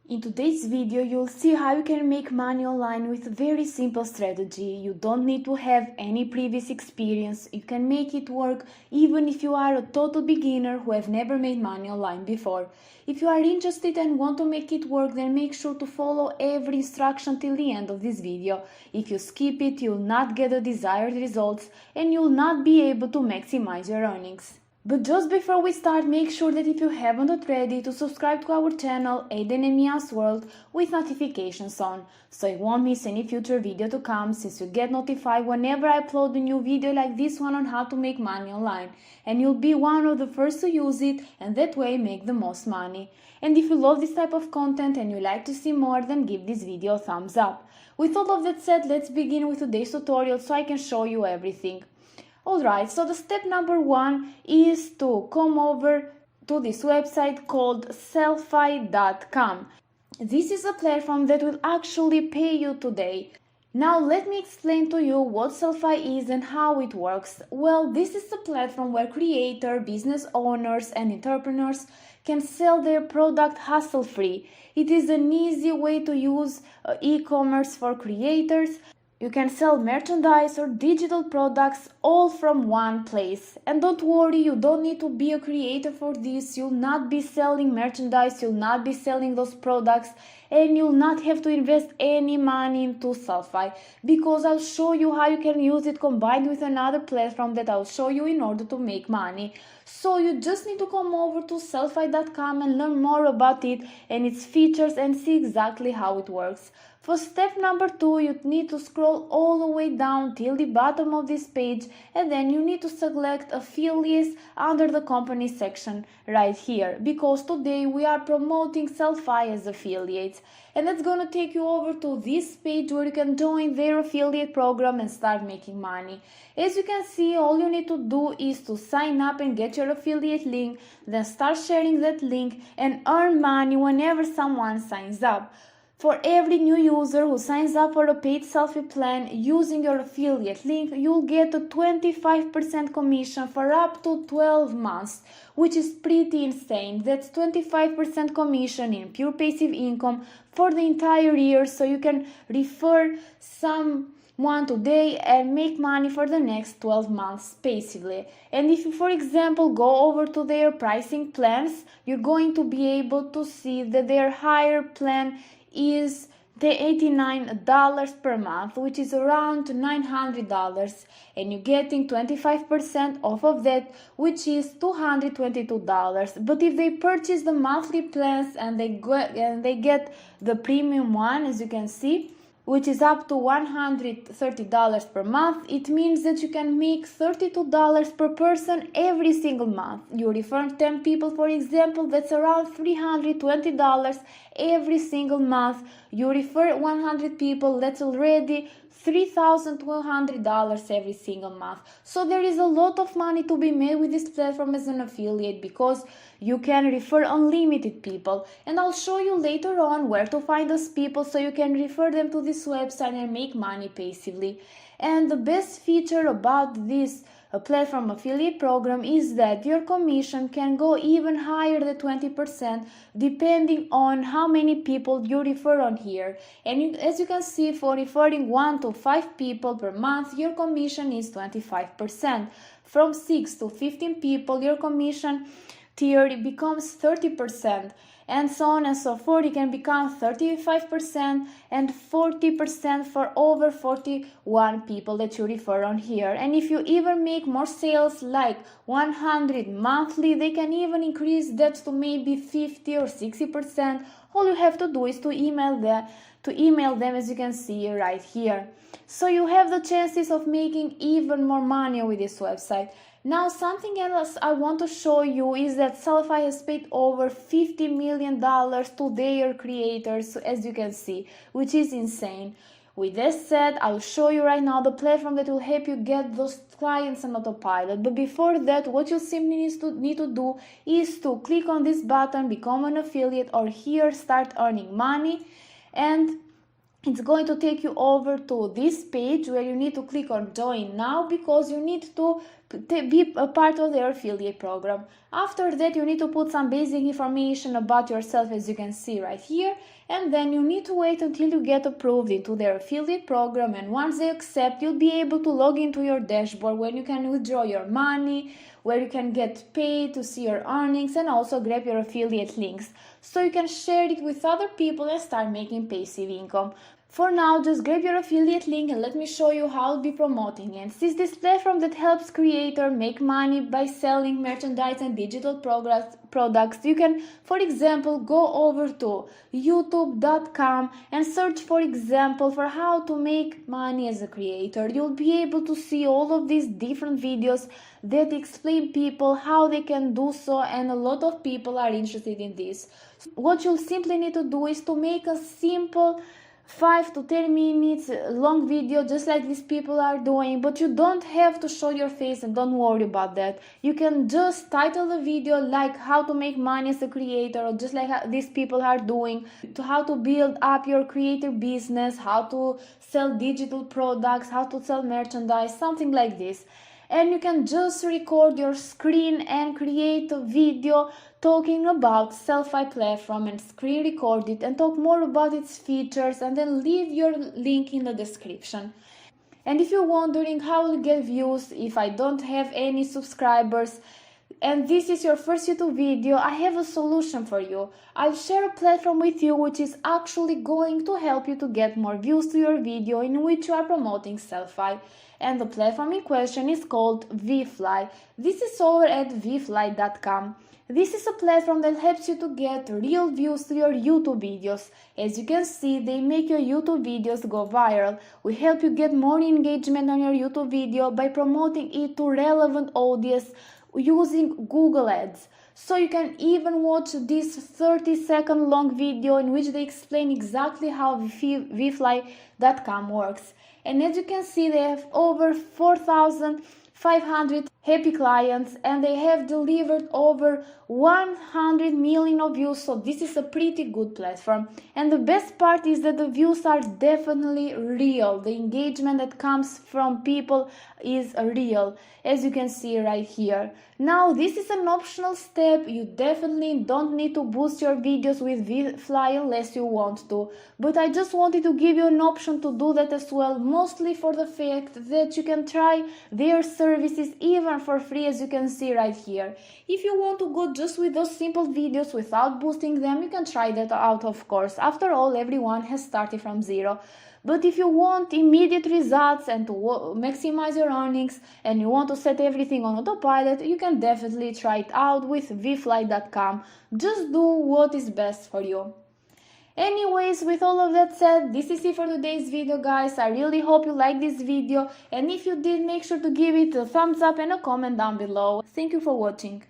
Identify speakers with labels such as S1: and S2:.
S1: In today's video, you'll see how you can make money online with a very simple strategy. You don't need to have any previous experience. You can make it work even if you are a total beginner who have never made money online before. If you are interested and want to make it work, then make sure to follow every instruction till the end of this video. If you skip it, you'll not get the desired results and you'll not be able to maximize your earnings. But just before we start, make sure that if you haven't already, to subscribe to our channel Aiden and Mia's World with notifications on, so you won't miss any future video to come, since you get notified whenever I upload a new video like this one on how to make money online, and you'll be one of the first to use it and that way make the most money. And if you love this type of content and you like to see more, then give this video a thumbs up. With all of that said, let's begin with today's tutorial so I can show you everything. Alright, so the step number one is to come over to this website called Sellfy.com. This is a platform that will actually pay you today. Now let me explain to you what Sellfy is and how it works. Well, this is a platform where creators, business owners and entrepreneurs can sell their product hassle-free. It is an easy way to use e-commerce for creators. You can sell merchandise or digital products all from one place. And don't worry, you don't need to be a creator for this. You'll not be selling merchandise, you'll not be selling those products, and you'll not have to invest any money into Sellfy, because I'll show you how you can use it combined with another platform that I'll show you in order to make money. So you just need to come over to Sellfy.com and learn more about it and its features and see exactly how it works. For step number two, you need to scroll all the way down till the bottom of this page, and then you need to select affiliates under the company section right here, because today we are promoting Sellfy as affiliates. And that's gonna take you over to this page where you can join their affiliate program and start making money. As you can see, all you need to do is to sign up and get your affiliate link, then start sharing that link and earn money whenever someone signs up. For every new user who signs up for a paid Sellfy plan using your affiliate link, you'll get a 25% commission for up to 12 months, which is pretty insane. That's 25% commission in pure passive income for the entire year, so you can refer someone today and make money for the next 12 months passively. And if you, for example, go over to their pricing plans, you're going to be able to see that their higher plan is the $89 per month, which is around $900, and you're getting 25% off of that, which is $222. But if they purchase the monthly plans and they get the premium one, as you can see, which is up to $130 per month, it means that you can make $32 per person every single month. You refer 10 people, for example, that's around $320 every single month. You refer 100 people, that's already $3,200 every single month. So there is a lot of money to be made with this platform as an affiliate, because you can refer unlimited people, and I'll show you later on where to find those people so you can refer them to this website and make money passively. And the best feature about this platform affiliate program is that your commission can go even higher than 20% depending on how many people you refer on here. And as you can see, for referring 1 to 5 people per month, your commission is 25%. From 6 to 15 people, your commission tier becomes 30%, and so on and so forth. It can become 35% and 40% for over 41 people that you refer on here. And if you even make more sales, like 100 monthly, they can even increase that to maybe 50 or 60%. All you have to do is to email them, as you can see right here. So you have the chances of making even more money with this website. Now, something else I want to show you is that Sellfy has paid over $50 million to their creators, as you can see, which is insane. With this said, I'll show you right now the platform that will help you get those clients on autopilot. But before that, what you simply need to do is to click on this button, become an affiliate, or here, start earning money. And it's going to take you over to this page where you need to click on join now, because you need to be a part of their affiliate program. After that, you need to put some basic information about yourself, as you can see right here, and then you need to wait until you get approved into their affiliate program, and once they accept, you'll be able to log into your dashboard where you can withdraw your money, where you can get paid, to see your earnings, and also grab your affiliate links so you can share it with other people and start making passive income. For now, just grab your affiliate link and let me show you how I'll be promoting it. Since this platform that helps creators make money by selling merchandise and digital products, you can, for example, go over to youtube.com and search, for example, for how to make money as a creator. You'll be able to see all of these different videos that explain people how they can do so, and a lot of people are interested in this. What you'll simply need to do is to make a simple 5 to 10 minutes long video, just like these people are doing, but you don't have to show your face, and don't worry about that. You can just title the video like how to make money as a creator, or just like how these people are doing, to how to build up your creator business, how to sell digital products, how to sell merchandise, something like this. And you can just record your screen and create a video talking about Sellfy platform, and screen record it and talk more about its features, and then leave your link in the description. And if you're wondering how I'll get views if I don't have any subscribers, and this is your first YouTube video, I have a solution for you. I'll share a platform with you which is actually going to help you to get more views to your video in which you are promoting Sellfy. And the platform in question is called VFly. This is over at vfly.com. This is a platform that helps you to get real views to your YouTube videos. As you can see, they make your YouTube videos go viral. We help you get more engagement on your YouTube video by promoting it to relevant audience using Google Ads. So you can even watch this 30-second long video in which they explain exactly how vfly.com works. And as you can see, they have over 4,500 happy clients, and they have delivered over 100 million of views, so this is a pretty good platform. And the best part is that the views are definitely real. The engagement that comes from people is real, as you can see right here. Now, this is an optional step. You definitely don't need to boost your videos with VFly unless you want to, but I just wanted to give you an option to do that as well, mostly for the fact that you can try their services even for free, as you can see right here. If you want to go just with those simple videos without boosting them, you can try that out, of course. After all, everyone has started from zero. But if you want immediate results and to maximize your earnings, and you want to set everything on autopilot, you can definitely try it out with vfly.com. Just do what is best for you. Anyways, with all of that said, this is it for today's video, guys. I really hope you liked this video, and if you did, make sure to give it a thumbs up and a comment down below. Thank you for watching.